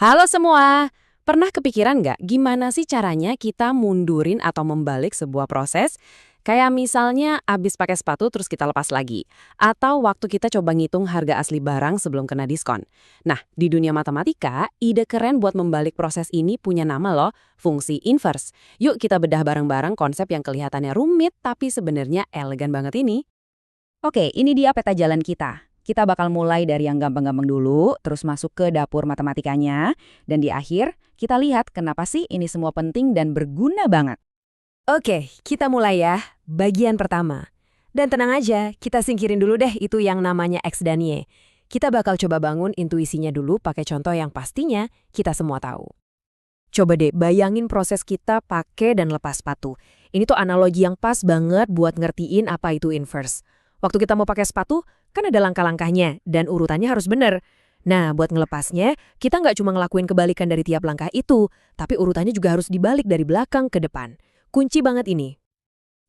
Halo semua, pernah kepikiran nggak gimana sih caranya kita mundurin atau membalik sebuah proses? Kayak misalnya abis pakai sepatu terus kita lepas lagi. Atau waktu kita coba ngitung harga asli barang sebelum kena diskon. Nah, di dunia matematika, ide keren buat membalik proses ini punya nama loh, fungsi inverse. Yuk kita bedah bareng-bareng konsep yang kelihatannya rumit tapi sebenarnya elegan banget ini. Oke, ini dia peta jalan kita. Kita bakal mulai dari yang gampang-gampang dulu, terus masuk ke dapur matematikanya, dan di akhir kita lihat kenapa sih ini semua penting dan berguna banget. Oke, kita mulai ya. Bagian pertama. Dan tenang aja, kita singkirin dulu deh itu yang namanya X dan Y. Kita bakal coba bangun intuisinya dulu pakai contoh yang pastinya kita semua tahu. Coba deh bayangin proses kita pakai dan lepas sepatu. Ini tuh analogi yang pas banget buat ngertiin apa itu inverse. Waktu kita mau pakai sepatu, kan ada langkah-langkahnya dan urutannya harus bener. Nah, buat ngelepasnya, kita nggak cuma ngelakuin kebalikan dari tiap langkah itu, tapi urutannya juga harus dibalik dari belakang ke depan. Kunci banget ini.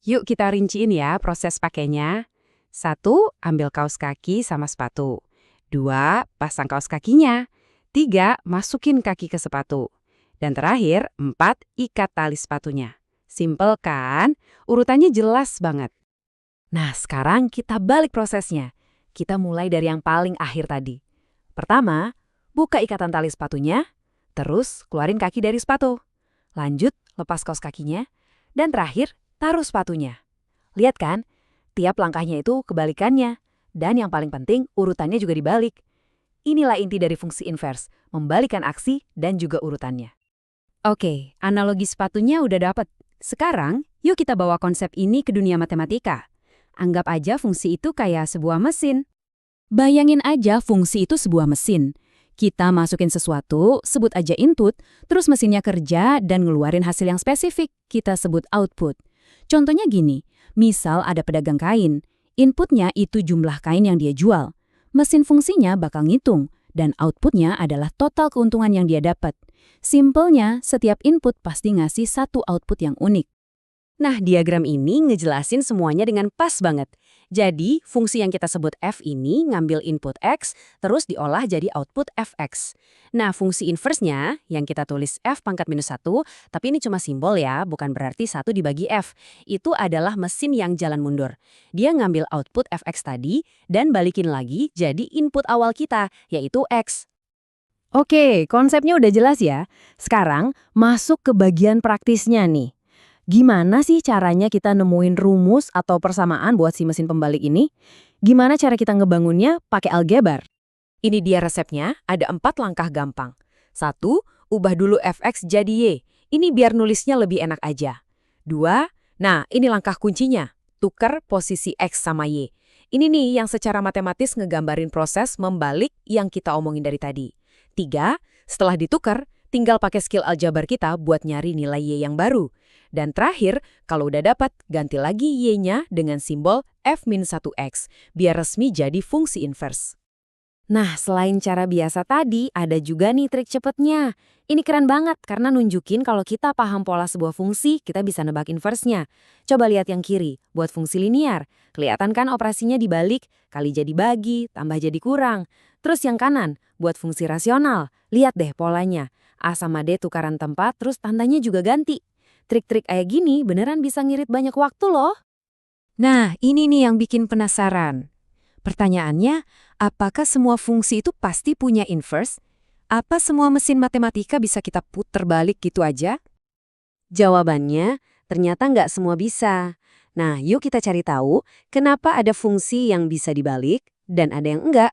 Yuk kita rinciin ya proses pakainya. 1. Ambil kaos kaki sama sepatu. 2. Pasang kaos kakinya. 3. Masukin kaki ke sepatu. Dan terakhir, 4. Ikat tali sepatunya. Simpel kan? Urutannya jelas banget. Nah, sekarang kita balik prosesnya. Kita mulai dari yang paling akhir tadi. Pertama, buka ikatan tali sepatunya, terus keluarin kaki dari sepatu. Lanjut, lepas kaos kakinya, dan terakhir, taruh sepatunya. Lihat kan, tiap langkahnya itu kebalikannya. Dan yang paling penting, urutannya juga dibalik. Inilah inti dari fungsi inverse, membalikkan aksi dan juga urutannya. Oke, analogi sepatunya udah dapet. Sekarang, yuk kita bawa konsep ini ke dunia matematika. Anggap aja fungsi itu kayak sebuah mesin. Bayangin aja fungsi itu sebuah mesin. Kita masukin sesuatu, sebut aja input, terus mesinnya kerja dan ngeluarin hasil yang spesifik, kita sebut output. Contohnya gini, misal ada pedagang kain, inputnya itu jumlah kain yang dia jual. Mesin fungsinya bakal ngitung, dan outputnya adalah total keuntungan yang dia dapat. Simpelnya, setiap input pasti ngasih satu output yang unik. Nah, diagram ini ngejelasin semuanya dengan pas banget. Jadi, fungsi yang kita sebut F ini ngambil input X, terus diolah jadi output Fx. Nah, fungsi inverse-nya, yang kita tulis F pangkat minus 1, tapi ini cuma simbol ya, bukan berarti 1 dibagi F. Itu adalah mesin yang jalan mundur. Dia ngambil output Fx tadi, dan balikin lagi jadi input awal kita, yaitu X. Oke, konsepnya udah jelas ya. Sekarang, masuk ke bagian praktisnya nih. Gimana sih caranya kita nemuin rumus atau persamaan buat si mesin pembalik ini? Gimana cara kita ngebangunnya pakai algebar? Ini dia resepnya, ada 4 langkah gampang. 1. Ubah dulu fx jadi y. Ini biar nulisnya lebih enak aja. 2. Nah, ini langkah kuncinya. Tukar posisi x sama y. Ini nih yang secara matematis ngegambarin proses membalik yang kita omongin dari tadi. 3. Setelah ditukar, tinggal pakai skill aljabar kita buat nyari nilai y yang baru. Dan terakhir, kalau udah dapat, ganti lagi y-nya dengan simbol f-1x, biar resmi jadi fungsi inverse. Nah, selain cara biasa tadi, ada juga nih trik cepetnya. Ini keren banget karena nunjukin kalau kita paham pola sebuah fungsi, kita bisa nebak inverse-nya. Coba lihat yang kiri, buat fungsi linear. Kelihatan kan operasinya dibalik, kali jadi bagi, tambah jadi kurang. Terus yang kanan, buat fungsi rasional. Lihat deh polanya. A sama D tukaran tempat, terus tandanya juga ganti. Trik-trik kayak gini beneran bisa ngirit banyak waktu loh. Nah, ini nih yang bikin penasaran. Pertanyaannya, apakah semua fungsi itu pasti punya inverse? Apa semua mesin matematika bisa kita puter balik gitu aja? Jawabannya, ternyata nggak semua bisa. Nah, yuk kita cari tahu kenapa ada fungsi yang bisa dibalik dan ada yang enggak.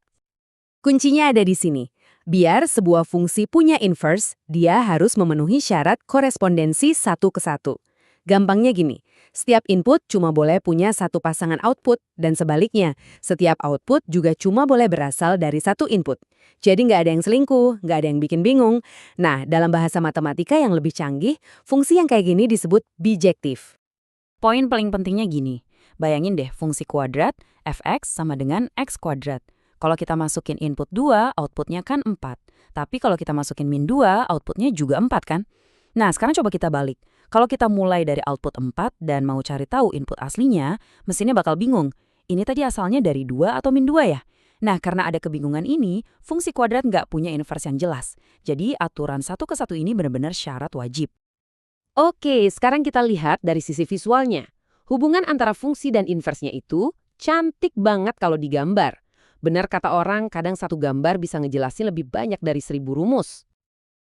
Kuncinya ada di sini. Biar sebuah fungsi punya inverse, dia harus memenuhi syarat korespondensi 1 ke 1. Gampangnya gini, setiap input cuma boleh punya satu pasangan output, dan sebaliknya, setiap output juga cuma boleh berasal dari satu input. Jadi nggak ada yang selingkuh, nggak ada yang bikin bingung. Nah, dalam bahasa matematika yang lebih canggih, fungsi yang kayak gini disebut bijektif. Poin paling pentingnya gini, bayangin deh fungsi kuadrat, fx sama dengan x kuadrat. Kalau kita masukin input 2, outputnya kan 4. Tapi kalau kita masukin min 2, outputnya juga 4 kan? Nah, sekarang coba kita balik. Kalau kita mulai dari output 4 dan mau cari tahu input aslinya, mesinnya bakal bingung. Ini tadi asalnya dari 2 atau min 2 ya? Nah, karena ada kebingungan ini, fungsi kuadrat nggak punya inverse yang jelas. Jadi, aturan 1:1 ini benar-benar syarat wajib. Oke, sekarang kita lihat dari sisi visualnya. Hubungan antara fungsi dan inversnya itu cantik banget kalau digambar. Benar kata orang, kadang satu gambar bisa ngejelasin lebih banyak dari 1000 rumus.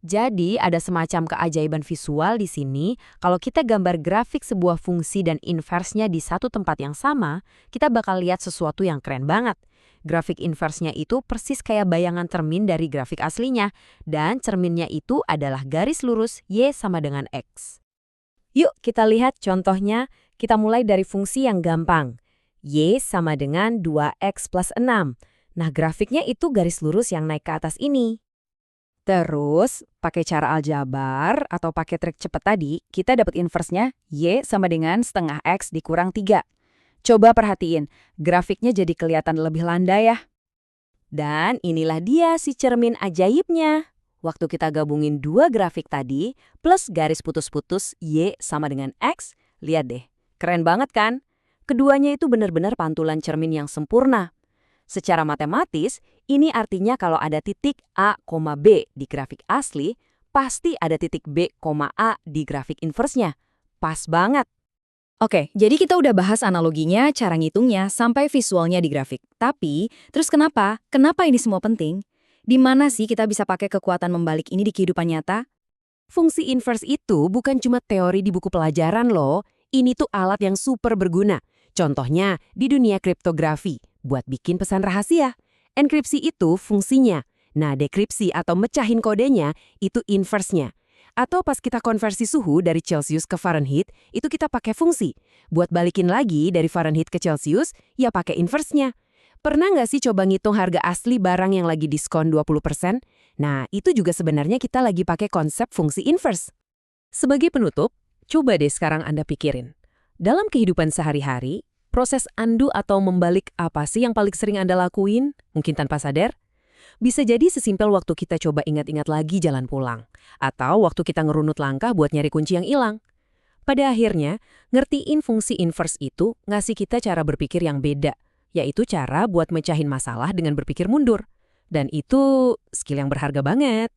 Jadi, ada semacam keajaiban visual di sini. Kalau kita gambar grafik sebuah fungsi dan inversnya di satu tempat yang sama, kita bakal lihat sesuatu yang keren banget. Grafik inversnya itu persis kayak bayangan cermin dari grafik aslinya, dan cerminnya itu adalah garis lurus Y sama dengan X. Yuk kita lihat contohnya, kita mulai dari fungsi yang gampang. Y sama dengan 2X plus 6. Nah, grafiknya itu garis lurus yang naik ke atas ini. Terus, pakai cara aljabar atau pakai trik cepat tadi, kita dapat inversnya Y sama dengan setengah X dikurang 3. Coba perhatiin, grafiknya jadi kelihatan lebih landai ya. Dan inilah dia si cermin ajaibnya. Waktu kita gabungin dua grafik tadi, plus garis putus-putus Y sama dengan X, lihat deh, keren banget kan? Keduanya itu benar-benar pantulan cermin yang sempurna. Secara matematis, ini artinya kalau ada titik A, B di grafik asli, pasti ada titik B, A di grafik inversnya. Pas banget. Oke, jadi kita udah bahas analoginya, cara ngitungnya, sampai visualnya di grafik. Tapi, terus kenapa? Kenapa ini semua penting? Di mana sih kita bisa pakai kekuatan membalik ini di kehidupan nyata? Fungsi inverse itu bukan cuma teori di buku pelajaran loh. Ini tuh alat yang super berguna. Contohnya di dunia kriptografi, buat bikin pesan rahasia. Enkripsi itu fungsinya. Nah, dekripsi atau mecahin kodenya itu inverse-nya. Atau pas kita konversi suhu dari Celsius ke Fahrenheit, itu kita pakai fungsi. Buat balikin lagi dari Fahrenheit ke Celsius, ya pakai inverse-nya. Pernah nggak sih coba ngitung harga asli barang yang lagi diskon 20%? Nah, itu juga sebenarnya kita lagi pakai konsep fungsi inverse. Sebagai penutup, coba deh sekarang Anda pikirin. Dalam kehidupan sehari-hari, proses undo atau membalik apa sih yang paling sering Anda lakuin? Mungkin tanpa sadar? Bisa jadi sesimpel waktu kita coba ingat-ingat lagi jalan pulang. Atau waktu kita ngerunut langkah buat nyari kunci yang hilang. Pada akhirnya, ngertiin fungsi inverse itu ngasih kita cara berpikir yang beda. Yaitu cara buat mecahin masalah dengan berpikir mundur. Dan itu skill yang berharga banget.